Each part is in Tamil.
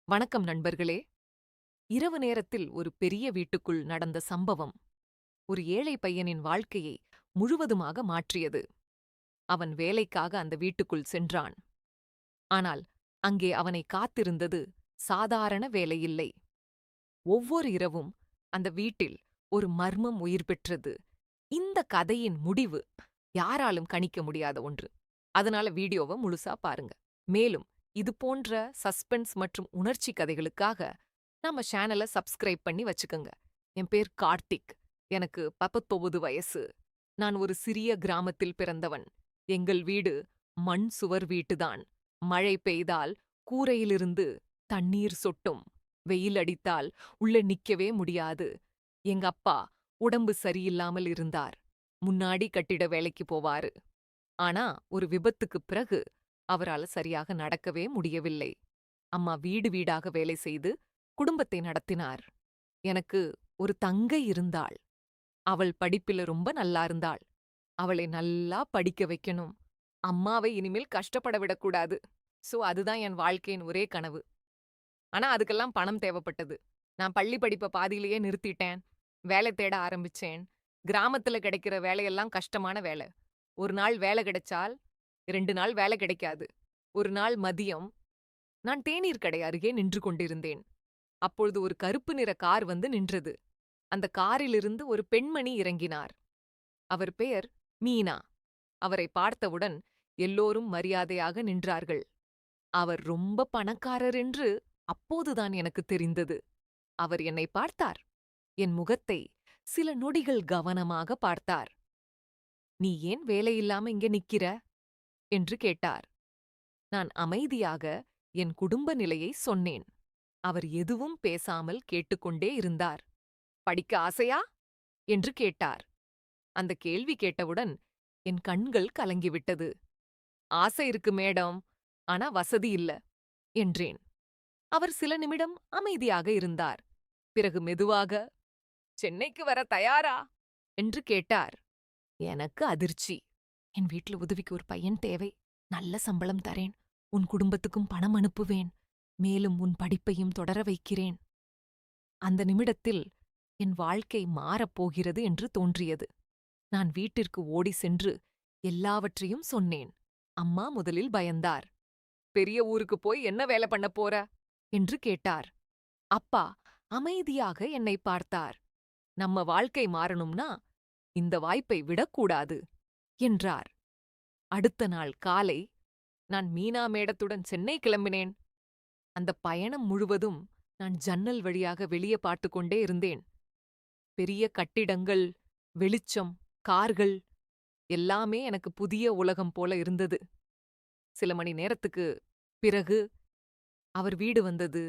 வணக்கம் நண்பர்களே. இரவு நேரத்தில் ஒரு பெரிய வீட்டுக்குள் நடந்த சம்பவம் ஒரு ஏழை பையனின் வாழ்க்கையை முழுவதுமாக மாற்றியது. அவன் வேலைக்காக அந்த வீட்டுக்குள் சென்றான். ஆனால் அங்கே அவனை காத்திருந்தது சாதாரண வேலையில்லை. ஒவ்வொரு இரவும் அந்த வீட்டில் ஒரு மர்மம் உயிர் பெற்றது. இந்த கதையின் முடிவு யாராலும் கணிக்க முடியாத ஒன்று. அதனால வீடியோவை முழுசா பாருங்க. மேலும் இது போன்ற சஸ்பென்ஸ் மற்றும் உணர்ச்சி கதைகளுக்காக நம்ம சேனலை சப்ஸ்கிரைப் பண்ணி வச்சுக்கோங்க. என் பேர் கார்த்திக். எனக்கு 19 வயசு. நான் ஒரு சிறிய கிராமத்தில் பிறந்தவன். எங்கள் வீடு மண் சுவர் வீட்டுதான். மழை பெய்தால் கூரையிலிருந்து தண்ணீர் சொட்டும். வெயில் அடித்தால் உள்ளே நிக்கவே முடியாது. எங்க அப்பா உடம்பு சரியில்லாமல் இருந்தார். முன்னாடி கட்டிட வேலைக்கு போவாரு. ஆனா ஒரு விபத்துக்குப் பிறகு அவரால சரியாக நடக்கவே முடியவில்லை. அம்மா வீடு வீடாக வேலை செய்து குடும்பத்தை நடத்தினார். எனக்கு ஒரு தங்கை இருந்தாள். அவள் படிப்பில ரொம்ப நல்லா இருந்தாள். அவளை நல்லா படிக்க வைக்கணும். அம்மாவை இனிமேல் கஷ்டப்பட விடக்கூடாது. அதுதான் என் வாழ்க்கையின் ஒரே கனவு. ஆனா அதுக்கெல்லாம் பணம் தேவைப்பட்டது. நான் பள்ளி படிப்ப பாதியிலேயே நிறுத்திட்டேன். வேலை தேட ஆரம்பிச்சேன். கிராமத்துல கிடைக்கிற வேலையெல்லாம் கஷ்டமான வேலை. ஒரு நாள் வேலை கிடைச்சால் 2 நாள் வேலை கிடைக்காது. ஒரு நாள் மதியம் நான் தேநீர் கடை அருகே நின்று கொண்டிருந்தேன். அப்பொழுது ஒரு கருப்பு நிற கார் வந்து நின்றது. அந்த காரிலிருந்து ஒரு பெண்மணி இறங்கினார். அவர் பெயர் மீனா. அவரை பார்த்தவுடன் எல்லோரும் மரியாதையாக நின்றார்கள். அவர் ரொம்ப பணக்காரர் என்று அப்போதுதான் எனக்கு தெரிந்தது. அவர் என்னை பார்த்தார். என் முகத்தை சில நொடிகள் கவனமாக பார்த்தார். "நீ ஏன் வேலையில்லாம இங்க நிக்கிற?" என்று கேட்டார். நான் அமைதியாக என் குடும்ப நிலையை சொன்னேன். அவர் எதுவும் பேசாமல் கேட்டுக்கொண்டே இருந்தார். "படிக்க ஆசையா?" என்று கேட்டார். அந்த கேள்வி கேட்டவுடன் என் கண்கள் கலங்கிவிட்டது. "ஆசை இருக்கு மேடம், ஆனா வசதி இல்ல" என்றேன். அவர் சில நிமிடம் அமைதியாக இருந்தார். பிறகு மெதுவாக, "சென்னைக்கு வர தயாரா?" என்று கேட்டார். எனக்கு அதிர்ச்சி. "என் வீட்ல உதவிக்கு ஒரு பையன் தேவை. நல்ல சம்பளம் தரேன். உன் குடும்பத்துக்கும் பணம் அனுப்புவேன். மேலும் உன் படிப்பையும் தொடர வைக்கிறேன்." அந்த நிமிடத்தில் என் வாழ்க்கை மாறப்போகிறது என்று தோன்றியது. நான் வீட்டிற்கு ஓடி சென்று எல்லாவற்றையும் சொன்னேன். அம்மா முதலில் பயந்தார். "பெரிய ஊருக்கு போய் என்ன வேலை பண்ண போற?" என்று கேட்டார். அப்பா அமைதியாக என்னை பார்த்தார். "நம்ம வாழ்க்கை மாறணும்னா இந்த வாய்ப்பை விடக்கூடாது" என்றார். அடுத்த நாள் காலை நான் மீனா மேடத்துடன் சென்னை கிளம்பினேன். அந்த பயணம் முழுவதும் நான் ஜன்னல் வழியாக வெளியே பார்த்துக்கொண்டே இருந்தேன். பெரிய கட்டிடங்கள், வெளிச்சம், கார்கள் எல்லாமே எனக்கு புதிய உலகம் போல இருந்தது. சில மணி நேரத்துக்கு பிறகு அவர் வீடு வந்தது.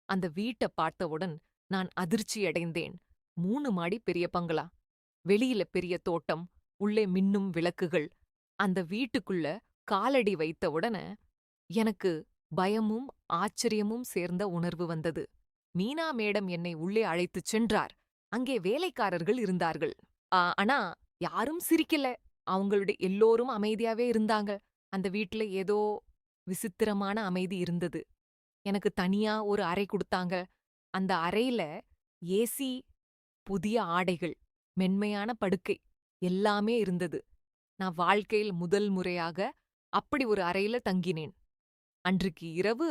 அந்த வீட்ட பார்த்தவுடன் நான் அதிர்ச்சியடைந்தேன். 3 மாடி பெரிய பங்களா. வெளியில பெரிய தோட்டம், உள்ளே மின்னும் விளக்குகள். அந்த வீட்டுக்குள்ள காலடி வைத்தவுடன எனக்கு பயமும் ஆச்சரியமும் சேர்ந்த உணர்வு வந்தது. மீனா மேடம் என்னை உள்ளே அழைத்துச் சென்றார். அங்கே வேலைக்காரர்கள் இருந்தார்கள். ஆனா யாரும் சிரிக்கல. அவங்களுடைய எல்லோரும் அமைதியாவே இருந்தாங்க. அந்த வீட்ல ஏதோ விசித்திரமான அமைதி இருந்தது. எனக்கு தனியா ஒரு அறை குடுத்தாங்க. அந்த அறையில ஏசி, புதிய ஆடைகள், மென்மையான படுக்கை எல்லாமே இருந்தது. நான் வாழ்க்கையில் முதல் முறையாக அப்படி ஒரு அறையில தங்கினேன். அன்றைக்கு இரவு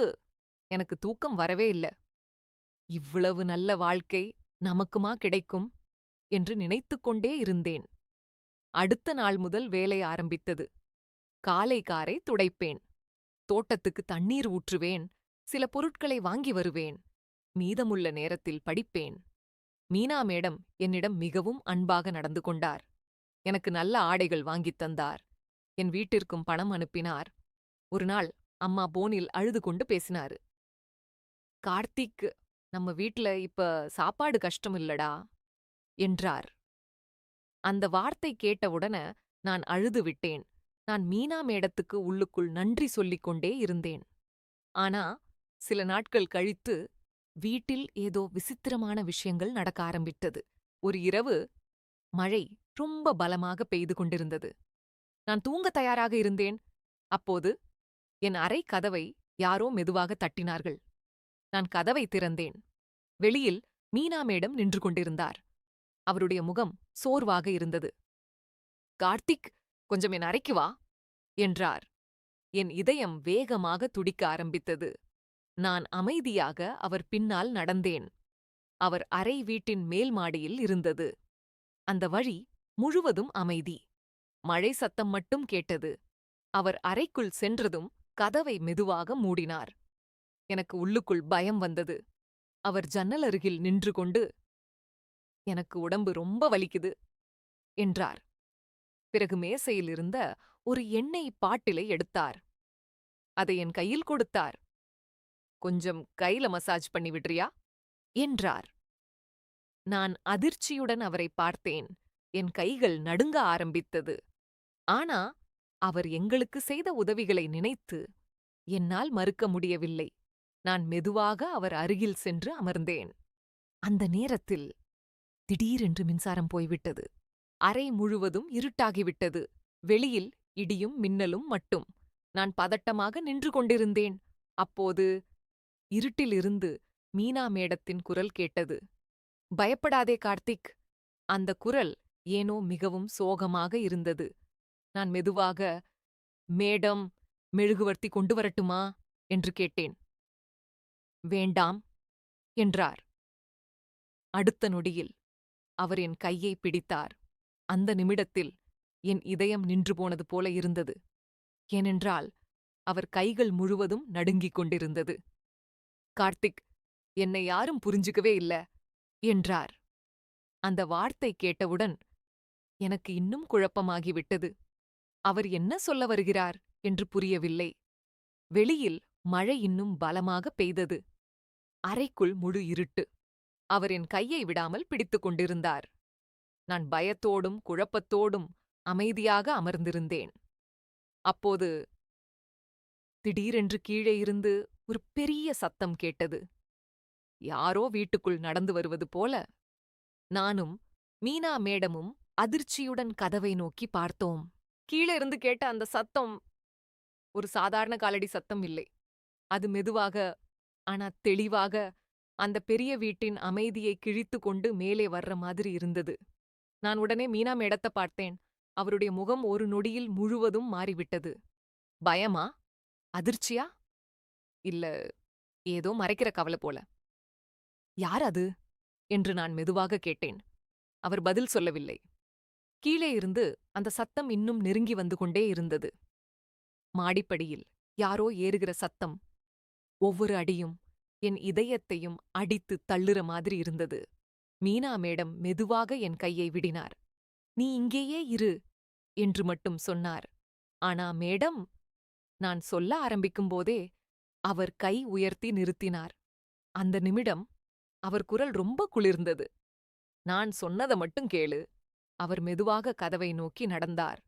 எனக்கு தூக்கம் வரவே இல்ல. இவ்வளவு நல்ல வாழ்க்கை நமக்குமா கிடைக்கும் என்று நினைத்துக்கொண்டே இருந்தேன். அடுத்த நாள் முதல் வேலை ஆரம்பித்தது. காலை காரை துடைப்பேன். தோட்டத்துக்கு தண்ணீர் ஊற்றுவேன். சில பொருட்களை வாங்கி வருவேன். மீதமுள்ள நேரத்தில் படிப்பேன். மீனா மேடம் என்னிடம் மிகவும் அன்பாக நடந்து கொண்டார். எனக்கு நல்ல ஆடைகள் வாங்கித் தந்தார். என் வீட்டிற்கும் பணம் அனுப்பினார். ஒரு நாள் அம்மா போனில் அழுது கொண்டு பேசினாரு. "கார்த்திக், நம்ம வீட்ல இப்ப சாப்பாடு கஷ்டம் இல்லடா" என்றார். அந்த வார்த்தை கேட்டவுடன நான் அழுது விட்டேன். நான் மீனா மேடத்துக்கு உள்ளுக்குள் நன்றி சொல்லிக் கொண்டே இருந்தேன். ஆனா சில நாட்கள் கழித்து வீட்டில் ஏதோ விசித்திரமான விஷயங்கள் நடக்க ஆரம்பித்தது. ஒரு இரவு மழை ரொம்ப பலமாக பெய்து கொண்டிருந்தது. நான் தூங்க தயாராக இருந்தேன். அப்போது என் அறை கதவை யாரோ மெதுவாக தட்டினார்கள். நான் கதவை திறந்தேன். வெளியில் மீனா மேடம் நின்று கொண்டிருந்தார். அவருடைய முகம் சோர்வாக இருந்தது. "கார்த்திக், கொஞ்சம் என் அறைக்கு வா" என்றார். என் இதயம் வேகமாக துடிக்க ஆரம்பித்தது. நான் அமைதியாக அவர் பின்னால் நடந்தேன். அவர் அறை வீட்டின் மேல் மாடியில் இருந்தது. அந்த வழி முழுவதும் அமைதி. மழை சத்தம் மட்டும் கேட்டது. அவர் அறைக்குள் சென்றதும் கதவை மெதுவாக மூடினார். எனக்கு உள்ளுக்குள் பயம் வந்தது. அவர் ஜன்னல் அருகில் நின்று கொண்டு, "எனக்கு உடம்பு ரொம்ப வலிக்குது" என்றார். பிறகு மேசையில் இருந்த ஒரு எண்ணெய் பாட்டிலை எடுத்தார். அதை என் கையில் கொடுத்தார். "கொஞ்சம் கையில மசாஜ் பண்ணி விடுறியா?" என்றார். நான் அதிர்ச்சியுடன் அவரை பார்த்தேன். என் கைகள் நடுங்க ஆரம்பித்தது. ஆனா, அவர் எங்களுக்கு செய்த உதவிகளை நினைத்து என்னால் மறுக்க முடியவில்லை. நான் மெதுவாக அவர் அருகில் சென்று அமர்ந்தேன். அந்த நேரத்தில் திடீரென்று மின்சாரம் போய்விட்டது. அறை முழுவதும் இருட்டாகிவிட்டது. வெளியில் இடியும் மின்னலும் மட்டும். நான் பதட்டமாக நின்று கொண்டிருந்தேன். அப்போது இருட்டிலிருந்து மீனா மேடத்தின் குரல் கேட்டது. "பயப்படாதே கார்த்திக்." அந்த குரல் ஏனோ மிகவும் சோகமாக இருந்தது. நான் மெதுவாக, "மேடம், மெழுகுவர்த்தி கொண்டு வரட்டுமா?" என்று கேட்டேன். "வேண்டாம்" என்றார். அடுத்த நொடியில் அவர் என் கையை பிடித்தார். அந்த நிமிடத்தில் என் இதயம் நின்று போனது போல இருந்தது. ஏனென்றால் அவர் கைகள் முழுவதும் நடுங்கிக் கொண்டிருந்தது. "கார்த்திக், என்னை யாரும் புரிஞ்சுக்கவே இல்ல" என்றார். அந்த வார்த்தை கேட்டவுடன் எனக்கு இன்னும் குழப்பமாகிவிட்டது. அவர் என்ன சொல்ல வருகிறார் என்று புரியவில்லை. வெளியில் மழை இன்னும் பலமாக பெய்தது. அறைக்குள் முழு இருட்டு. அவர் என் கையை விடாமல் பிடித்துக் கொண்டிருந்தார். நான் பயத்தோடும் குழப்பத்தோடும் அமைதியாக அமர்ந்திருந்தேன். அப்போது திடீரென்று கீழே இருந்து ஒரு பெரிய சத்தம் கேட்டது. யாரோ வீட்டுக்குள் நடந்து வருவது போல. நானும் மீனா மேடமும் அதிர்ச்சியுடன் கதவை நோக்கி பார்த்தோம். கீழே இருந்து கேட்ட அந்த சத்தம் ஒரு சாதாரண காலடி சத்தம் இல்லை. அது மெதுவாக, ஆனா தெளிவாக அந்த பெரிய வீட்டின் அமைதியை கிழித்து கொண்டு மேலே வர்ற மாதிரி இருந்தது. நான் உடனே மீனா மேடத்த பார்த்தேன். அவருடைய முகம் ஒரு நொடியில் முழுவதும் மாறிவிட்டது. பயமா? அதிர்ச்சியா? இல்ல ஏதோ மறைக்கிற கவலை போல. "யார் அது?" என்று நான் மெதுவாக கேட்டேன். அவர் பதில் சொல்லவில்லை. கீழே இருந்து அந்த சத்தம் இன்னும் நெருங்கி வந்து கொண்டே இருந்தது. மாடிப்படியில் யாரோ ஏறுகிற சத்தம். ஒவ்வொரு அடியும் என் இதயத்தையும் அடித்து தள்ளுற மாதிரி இருந்தது. மீனா மேடம் மெதுவாக என் கையை விடினார். "நீ இங்கேயே இரு" என்று மட்டும் சொன்னார். ஆனா மேடம், நான் சொல்ல ஆரம்பிக்கும்போதே அவர் கை உயர்த்தி நிறுத்தினார். அந்த நிமிடம் அவர் குரல் ரொம்ப குளிர்ந்தது. "நான் சொன்னத மட்டும் கேளு." அவர் மெதுவாக கதவை நோக்கி நடந்தார்.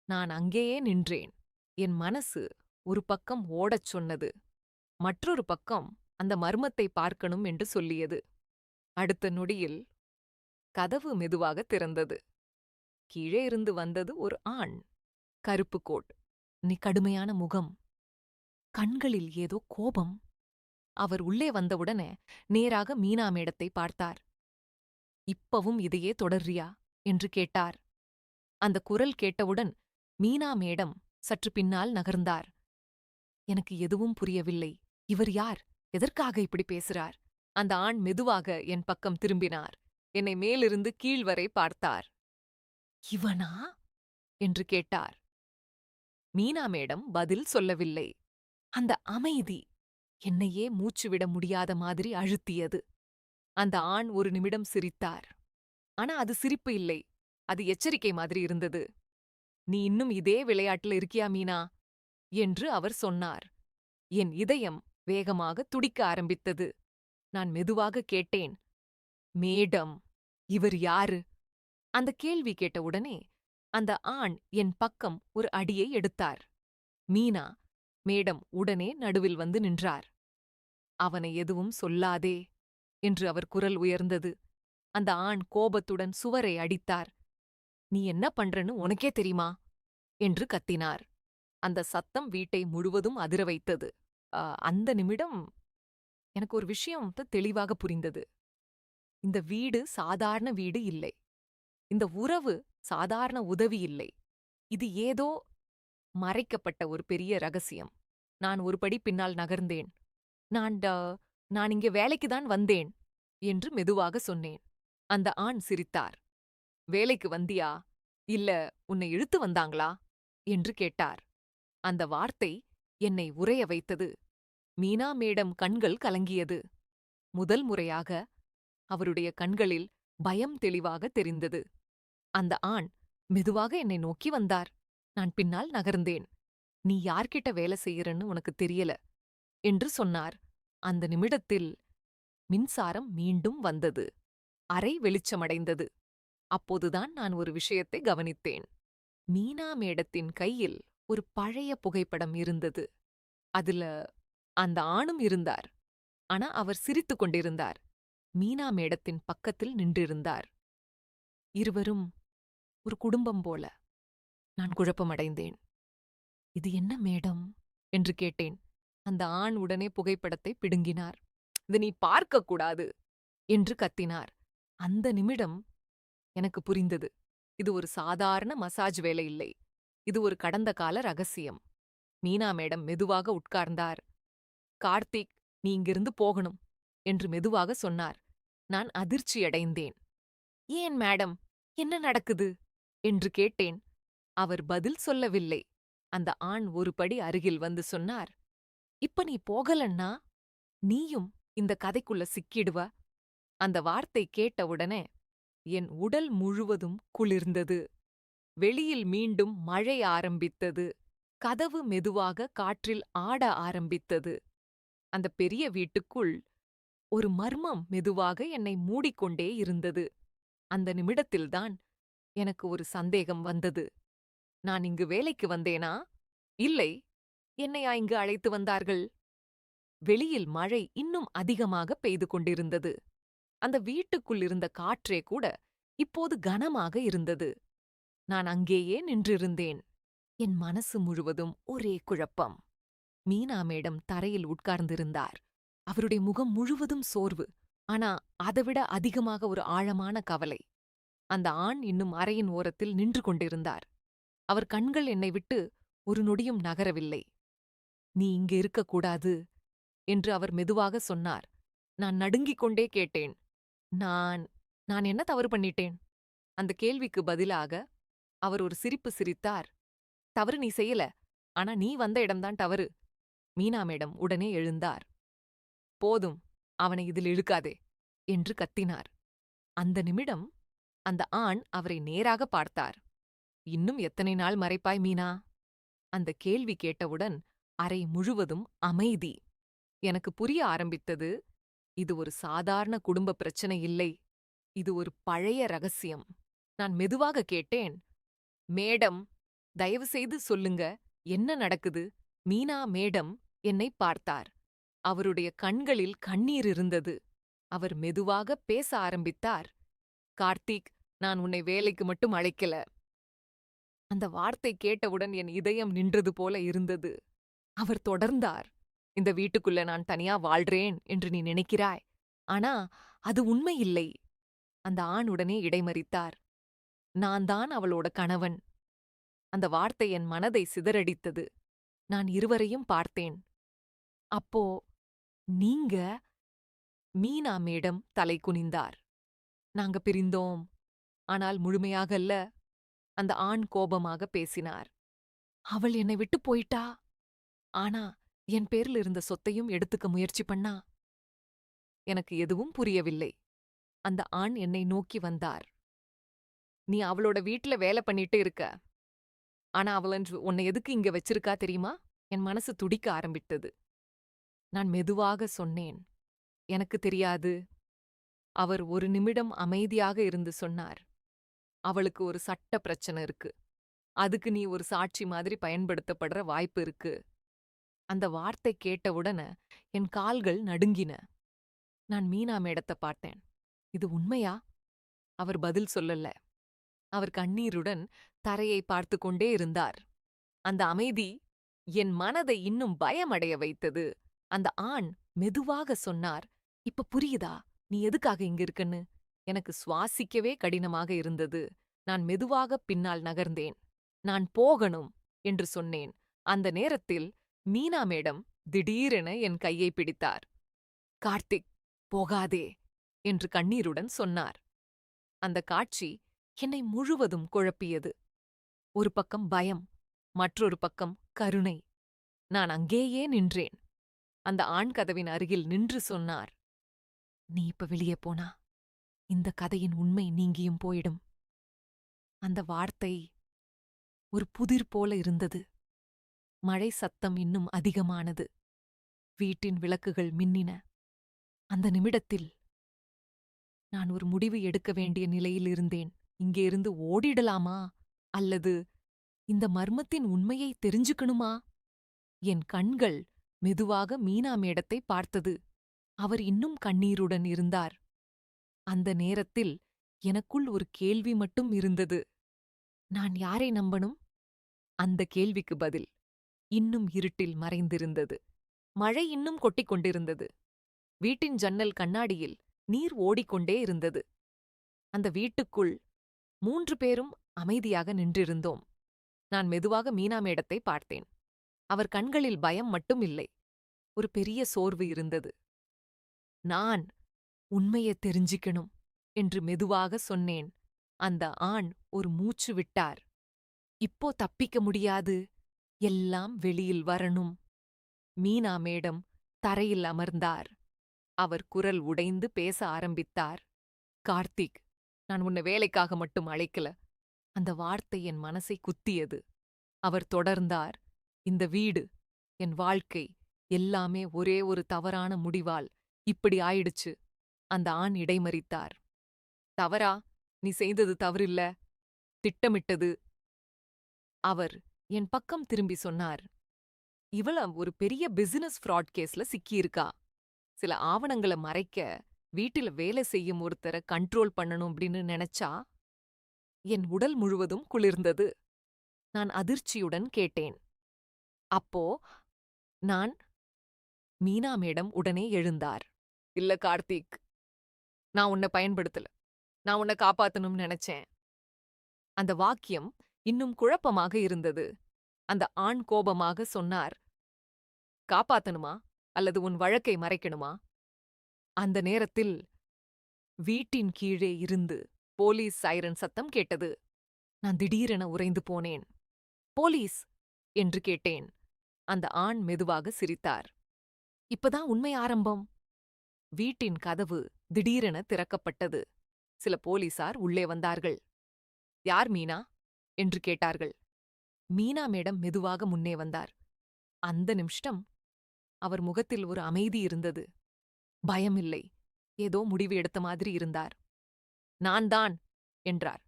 நான் அங்கேயே நின்றேன். என் மனசு ஒரு பக்கம் ஓடச் சொன்னது. மற்றொரு பக்கம் அந்த மர்மத்தை பார்க்கணும் என்று சொல்லியது. அடுத்த நொடியில் கதவு மெதுவாக திறந்தது. கீழே இருந்து வந்தது ஒரு ஆண். கருப்பு கோட், கடுமையான முகம், கண்களில் ஏதோ கோபம். அவர் உள்ளே வந்தவுடனே நேராக மீனா மேடத்தை பார்த்தார். "இப்பவும் இதையே தொடர்றியா?" என்று கேட்டார். அந்த குரல் கேட்டவுடன் மீனா மேடம் சற்று பின்னால் நகர்ந்தார். எனக்கு எதுவும் புரியவில்லை. இவர் யார்? எதற்காக இப்படி பேசுறார்? அந்த ஆண் மெதுவாக என் பக்கம் திரும்பினார். என்னை மேலிருந்து கீழ் வரை பார்த்தார். "இவனா?" என்று கேட்டார். மீனா மேடம் பதில் சொல்லவில்லை. அந்த அமைதி என்னையே மூச்சுவிட முடியாத மாதிரி அழுத்தியது. அந்த ஆண் ஒரு நிமிடம் சிரித்தார். ஆனா அது சிரிப்பு இல்லை. அது எச்சரிக்கை மாதிரி இருந்தது. "நீ இன்னும் இதே விளையாட்டுல இருக்கியா மீனா?" என்று அவர் சொன்னார். என் இதயம் வேகமாக துடிக்க ஆரம்பித்தது. நான் மெதுவாக கேட்டேன், "மேடம், இவர் யாரு?" அந்த கேள்வி கேட்டவுடனே அந்த ஆண் என் பக்கம் ஒரு அடியை எடுத்தார். மீனா மேடம் உடனே நடுவில் வந்து நின்றார். "அவனை எதுவும் சொல்லாதே" என்று அவர் குரல் உயர்ந்தது. அந்த ஆண் கோபத்துடன் சுவரை அடித்தார். "நீ என்ன பண்றன்னு உனக்கே தெரியுமா?" என்று கத்தினார். அந்த சத்தம் வீட்டை முழுவதும் அதிர வைத்தது. அந்த நிமிடம் எனக்கு ஒரு விஷயம் தெளிவாக புரிந்தது. இந்த வீடு சாதாரண வீடு இல்லை. இந்த உறவு சாதாரண உதவி இல்லை. இது ஏதோ மறைக்கப்பட்ட ஒரு பெரிய ரகசியம். நான் ஒரு படி பின்னால் நகர்ந்தேன். நான் ட நான் இங்கே வேலைக்கு தான் வந்தேன் என்று மெதுவாக சொன்னேன். அந்த ஆண் சிரித்தார். வேலைக்கு வந்தியா? இல்ல உன்னை இழுத்து வந்தாங்களா? என்று கேட்டார். அந்த வார்த்தை என்னை உறைய வைத்தது. மீனா மேடம் கண்கள் கலங்கியது. முதல் முறையாக அவருடைய கண்களில் பயம் தெளிவாக தெரிந்தது. அந்த ஆண் மெதுவாக என்னை நோக்கி வந்தார். நான் பின்னால் நகர்ந்தேன். நீ யார்கிட்ட வேலை செய்யறன்னு உனக்கு தெரியல என்று சொன்னார். அந்த நிமிடத்தில் மின்சாரம் மீண்டும் வந்தது. அறை வெளிச்சமடைந்தது. அப்போதுதான் நான் ஒரு விஷயத்தை கவனித்தேன். மீனா மேடத்தின் கையில் ஒரு பழைய புகைப்படம் இருந்தது. அதுல அந்த ஆணும் இருந்தார். ஆனா அவர் சிரித்துக் கொண்டிருந்தார். மீனா மேடத்தின் பக்கத்தில் நின்றிருந்தார். இருவரும் ஒரு குடும்பம் போல. நான் குழப்பமடைந்தேன். இது என்ன மேடம் என்று கேட்டேன். அந்த ஆண் உடனே புகைப்படத்தை பிடுங்கினார். இது நீ பார்க்கக் கூடாது என்று கத்தினார். அந்த நிமிடம் எனக்கு புரிந்தது. இது ஒரு சாதாரண மசாஜ் வேலை இல்லை. இது ஒரு கடந்த கால ரகசியம். மீனா மேடம் மெதுவாக உட்கார்ந்தார். கார்த்திக், நீ இங்கிருந்து போகணும் என்று மெதுவாக சொன்னார். நான் அதிர்ச்சியடைந்தேன். ஏன் மேடம், என்ன நடக்குது என்று கேட்டேன். அவர் பதில் சொல்லவில்லை. அந்த ஆண் ஒரு படி அருகில் வந்து சொன்னார். இப்ப நீ போகலன்னா நீயும் இந்த கதைக்குள்ள சிக்கிடுவ. அந்த வார்த்தை கேட்டவுடனே என் உடல் முழுவதும் குளிர்ந்தது. வெளியில் மீண்டும் மழை ஆரம்பித்தது. கதவு மெதுவாக காற்றில் ஆட ஆரம்பித்தது. அந்த பெரிய வீட்டுக்குள் ஒரு மர்மம் மெதுவாக என்னை மூடிக்கொண்டே இருந்தது. அந்த நிமிடத்தில்தான் எனக்கு ஒரு சந்தேகம் வந்தது. நான் இங்கு வேலைக்கு வந்தேனா? இல்லை. என்னையா இங்கு அழைத்து வந்தார்கள்? வெளியில் மழை இன்னும் அதிகமாக பெய்து கொண்டிருந்தது. அந்த வீட்டுக்குள் இருந்த காற்றே கூட இப்போது கனமாக இருந்தது. நான் அங்கேயே நின்றிருந்தேன். என் மனசு முழுவதும் ஒரே குழப்பம். மீனா மேடம் தரையில் உட்கார்ந்திருந்தார். அவருடைய முகம் முழுவதும் சோர்வு. ஆனா அதைவிட அதிகமாக ஒரு ஆழமான கவலை. அந்த ஆண் இன்னும் அறையின் ஓரத்தில் நின்று கொண்டிருந்தார். அவர் கண்கள் என்னை விட்டு ஒரு நொடியும் நகரவில்லை. நீ இங்கு இருக்கக்கூடாது என்று அவர் மெதுவாக சொன்னார். நான் நடுங்கிக் கொண்டே கேட்டேன். நான் நான் என்ன தவறு பண்ணிட்டேன்? அந்த கேள்விக்கு பதிலாக அவர் ஒரு சிரிப்பு சிரித்தார். தவறு நீ செய்யல. ஆனா நீ வந்த இடம்தான் தவறு. மீனா மேடம் உடனே எழுந்தார். போதும், அவனை இதில் இழுக்காதே என்று கத்தினார். அந்த நிமிடம் அந்த ஆண் அவரை நேராக பார்த்தார். இன்னும் எத்தனை நாள் மறைப்பாய் மீனா? அந்த கேள்வி கேட்டவுடன் அறை முழுவதும் அமைதி. எனக்கு புரிய ஆரம்பித்தது. இது ஒரு சாதாரண குடும்ப பிரச்சனை இல்லை. இது ஒரு பழைய ரகசியம். நான் மெதுவாக கேட்டேன். மேடம், தயவு செய்து சொல்லுங்க, என்ன நடக்குது? மீனா மேடம் என்னை பார்த்தார். அவருடைய கண்களில் கண்ணீர் இருந்தது. அவர் மெதுவாக பேச ஆரம்பித்தார். கார்த்திக், நான் உன்னை வேலைக்கு மட்டும் அழைக்கல. அந்த வார்த்தை கேட்டவுடன் என் இதயம் நின்றது போல இருந்தது. அவர் தொடர்ந்தார். இந்த வீட்டுக்குள்ள நான் தனியா வாழ்றேன் என்று நீ நினைக்கிறாய். ஆனா அது உண்மை இல்லை. அந்த ஆண் உடனே இடைமறித்தார். நான் தான் அவளோட கணவன். அந்த வார்த்தை என் மனதை சிதறடித்தது. நான் இருவரையும் பார்த்தேன். அப்போ நீங்க? மீனா மேடம் தலை குனிந்தார். நாங்க பிரிந்தோம். ஆனால் முழுமையாக அல்ல. அந்த ஆண் கோபமாக பேசினார். அவள் என்னை விட்டு போயிட்டா. ஆனா என் பேர்ல இருந்த சொத்தையும் எடுத்துக்க முயற்சி பண்ணா. எனக்கு எதுவும் புரியவில்லை. அந்த ஆண் என்னை நோக்கி வந்தார். நீ அவளோட வீட்ல வேலை பண்ணிட்டு இருக்க. ஆனா அவளன்று உன்னை எதுக்கு இங்க வச்சிருக்கா தெரியுமா? என் மனசு துடிக்க ஆரம்பித்தது. நான் மெதுவாக சொன்னேன். எனக்கு தெரியாது. அவர் ஒரு நிமிடம் அமைதியாக இருந்து சொன்னார். அவளுக்கு ஒரு சட்ட பிரச்சனை இருக்கு. அதுக்கு நீ ஒரு சாட்சி மாதிரி பயன்படுத்தப்படுற வாய்ப்பு இருக்கு. அந்த வார்த்தை கேட்டவுடனே என் கால்கள் நடுங்கின. நான் மீனா மேடத்தை பார்த்தேன். இது உண்மையா? அவர் பதில் சொல்லல. அவர் கண்ணீருடன் தரையை பார்த்து கொண்டே இருந்தார். அந்த அமைதி என் மனதை இன்னும் பயமடைய வைத்தது. அந்த ஆண் மெதுவாக சொன்னார், "இப்ப புரியுதா நீ எதுக்காக இங்க இருக்கன்னு?" எனக்கு சுவாசிக்கவே கடினமாக இருந்தது. நான் மெதுவாக பின்னால் நகர்ந்தேன். "நான் போகணும்" என்று சொன்னேன். அந்த நேரத்தில் மீனா மேடம் திடீரென என் கையை பிடித்தார். "கார்த்திக், போகாதே" என்று கண்ணீருடன் சொன்னார். அந்த காட்சி என்னை முழுவதும் குழப்பியது. ஒரு பக்கம் பயம், மற்றொரு பக்கம் கருணை. நான் அங்கேயே நின்றேன். அந்த ஆண் கதவின் அருகில் நின்று சொன்னார், "நீ இப்ப வெளியே போனா இந்த கதையின் உண்மை நீங்கியும் போயிடும்." அந்த வார்த்தை ஒரு புதிர் போல இருந்தது. மழை சத்தம் இன்னும் அதிகமானது. வீட்டின் விளக்குகள் மின்னின. அந்த நிமிடத்தில் நான் ஒரு முடிவு எடுக்க வேண்டிய நிலையில் இருந்தேன். இங்கே இருந்து ஓடிடலாமா அல்லது இந்த மர்மத்தின் உண்மையை தெரிஞ்சுக்கணுமா? என் கண்கள் மெதுவாக மீனா மேடத்தை பார்த்தது. அவர் இன்னும் கண்ணீருடன் இருந்தார். அந்த நேரத்தில் எனக்குள் ஒரு கேள்வி மட்டும் இருந்தது. நான் யாரை நம்பணும்? அந்த கேள்விக்கு பதில் இன்னும் இருட்டில் மறைந்திருந்தது. மழை இன்னும் கொட்டிக் கொண்டிருந்தது. வீட்டின் ஜன்னல் கண்ணாடியில் நீர் ஓடிக்கொண்டே இருந்தது. அந்த வீட்டுக்குள் 3 பேரும் அமைதியாக நின்றிருந்தோம். நான் மெதுவாக மீனா மேடத்தை பார்த்தேன். அவர் கண்களில் பயம் மட்டும் இல்லை, ஒரு பெரிய சோர்வு இருந்தது. "நான் உண்மையை தெரிஞ்சிக்கணும்" என்று மெதுவாக சொன்னேன். அந்த ஆண் ஒரு மூச்சு விட்டார். "இப்போ தப்பிக்க முடியாது, எல்லாம் வெளியில் வரணும்." மீனா மேடம் தரையில் அமர்ந்தார். அவர் குரல் உடைந்து பேச ஆரம்பித்தார். "கார்த்திக், நான் உன்னை வேலைக்காக மட்டும் அழைக்கல." அந்த வார்த்தை என் மனசை குத்தியது. அவர் தொடர்ந்தார், "இந்த வீடு, என் வாழ்க்கை எல்லாமே ஒரே ஒரு தவறான முடிவால் இப்படி ஆயிடுச்சு." அந்த ஆண் இடைமறித்தார். "தவறா? நீ செய்தது தவறில்ல, திட்டமிட்டது." அவர் என் பக்கம் திரும்பி சொன்னார், "இவள ஒரு பெரிய பிசினஸ் ஃப்ராட் கேஸ்ல சிக்கியிருக்கா. சில ஆவணங்கள மறைக்க வீட்டில வேலை செய்யும் ஒருத்தர கண்ட்ரோல் பண்ணணும் அப்படின்னு நினைச்சா." என் உடல் முழுவதும் குளிர்ந்தது. நான் அதிர்ச்சியுடன் கேட்டேன், "அப்போ நான்?" மீனா மேடம் உடனே எழுந்தார். "இல்ல கார்த்திக், நான் உன்னை பயன்படுத்தல. நான் உன்னை காப்பாத்தணும்னு நினைச்சேன்." அந்த வாக்கியம் இன்னும் குழப்பமாக இருந்தது. அந்த ஆண் கோபமாக சொன்னார், "காப்பாத்தணுமா அல்லது உன் வழக்கை மறைக்கணுமா?" அந்த நேரத்தில் வீட்டின் கீழே இருந்து போலீஸ் சைரன் சத்தம் கேட்டது. நான் திடீரென உறைந்து போனேன். "போலீஸ்" என்று கேட்டேன். அந்த ஆண் மெதுவாக சிரித்தார். "இப்பதான் உண்மை ஆரம்பம்." வீட்டின் கதவு திடீரென திறக்கப்பட்டது. சில போலீசார் உள்ளே வந்தார்கள். "யார் மீனா?" என்று கேட்டார்கள். மீனா மேடம் மெதுவாக முன்னே வந்தார். அந்த நிமிஷம் அவர் முகத்தில் ஒரு அமைதி இருந்தது. பயமில்லை, ஏதோ முடிவு எடுத்த மாதிரி இருந்தார். "நான் தான்" என்றார்.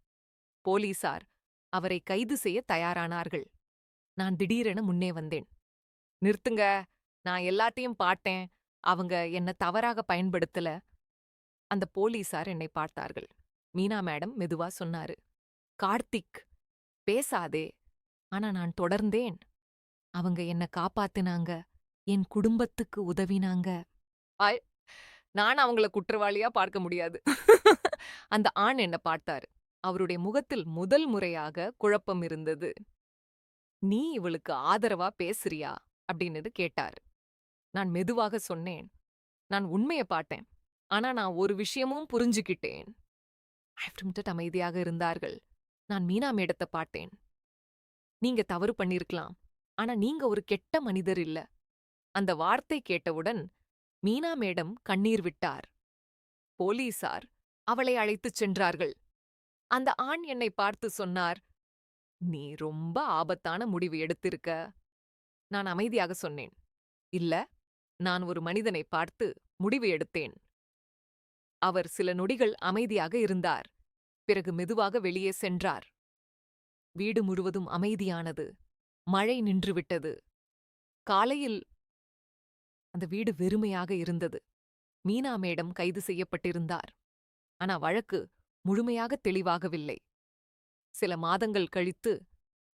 போலீசார் அவரை கைது செய்ய தயாரானார்கள். நான் திடீரென முன்னே வந்தேன். "நிறுத்துங்க, நான் எல்லாத்தையும் பார்த்தேன். அவங்க என்ன தவறாக பயன்படுத்தல." அந்த போலீசார் என்னை பார்த்தார்கள். மீனா மேடம் மெதுவா சொன்னாரு, "கார்த்திக், பேசாதே." ஆனா நான் தொடர்ந்தேன். "அவங்க என்ன காப்பாத்துனாங்க, என் குடும்பத்துக்கு உதவினாங்க." ஆய், நான் அவங்கள குற்றவாளியா பார்க்க முடியாது. அந்த ஆண் என்ன பார்த்தாரு. அவருடைய முகத்தில் முதல் முறையாக குழப்பம் இருந்தது. "நீ இவளுக்கு ஆதரவா பேசுறியா?" அப்படின்னு கேட்டார். நான் மெதுவாக சொன்னேன், "நான் உண்மைய பார்த்தேன். ஆனா நான் ஒரு விஷயமும் புரிஞ்சுக்கிட்டேன்." அமைதியாக இருந்தார்கள். நான் மீனா மேடத்த பார்த்தேன். "நீங்க தவறு பண்ணிருக்கலாம். ஆனா நீங்க ஒரு கெட்ட மனிதர் இல்ல." அந்த வார்த்தை கேட்டவுடன் மீனா மேடம் கண்ணீர் விட்டார். போலீசார் அவளை அழைத்துச் சென்றார்கள். அந்த ஆண் என்னை பார்த்து சொன்னார், "நீ ரொம்ப ஆபத்தான முடிவு எடுத்திருக்க." நான் அமைதியாக சொன்னேன், "இல்ல, நான் ஒரு மனிதனை பார்த்து முடிவு எடுத்தேன்." அவர் சில நொடிகள் அமைதியாக இருந்தார். பிறகு மெதுவாக வெளியே சென்றார். வீடு முழுவதும் அமைதியானது. மழை நின்றுவிட்டது. காலையில் அந்த வீடு வெறுமையாக இருந்தது. மீனா மேடம் கைது செய்யப்பட்டிருந்தார். ஆனா வழக்கு முழுமையாக தெளிவாகவில்லை. சில மாதங்கள் கழித்து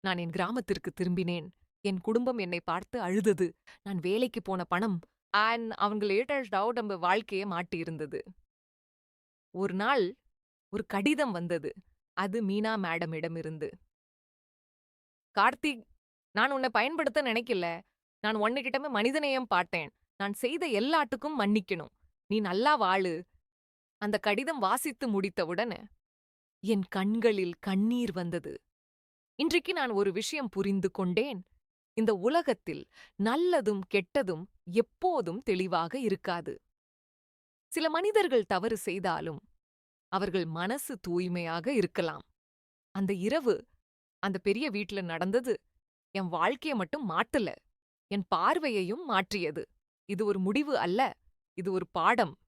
நான் என் கிராமத்திற்கு திரும்பினேன். என் குடும்பம் என்னை பார்த்து அழுதது. நான் வேலைக்கு போன பணம் அவங்க லேட்டஸ்ட் டவுட் நம்ம வாழ்க்கைய மாட்டியிருந்தது. ஒரு நாள் ஒரு கடிதம் வந்தது. அது மீனா மேடமிடமிருந்து. "கார்த்திக், நான் உன்னை பயன்படுத்த நினைக்கல. நான் உன்கிட்டமே மனிதநேயம் பாத்தேன். நான் செய்த எல்லாத்துக்கும் மன்னிக்கணும். நீ நல்லா வாழு." அந்த கடிதம் வாசித்து முடித்தவுடன் என் கண்களில் கண்ணீர் வந்தது. இன்றைக்கு நான் ஒரு விஷயம் புரிந்து கொண்டேன். இந்த உலகத்தில் நல்லதும் கெட்டதும் எப்போதும் தெளிவாக இருக்காது. சில மனிதர்கள் தவறு செய்தாலும் அவர்கள் மனசு தூய்மையாக இருக்கலாம். அந்த இரவு அந்த பெரிய வீட்ல நடந்தது என் வாழ்க்கைய மட்டும் மாத்தல, என் பார்வையையும் மாற்றியது. இது ஒரு முடிவு அல்ல, இது ஒரு பாடம்.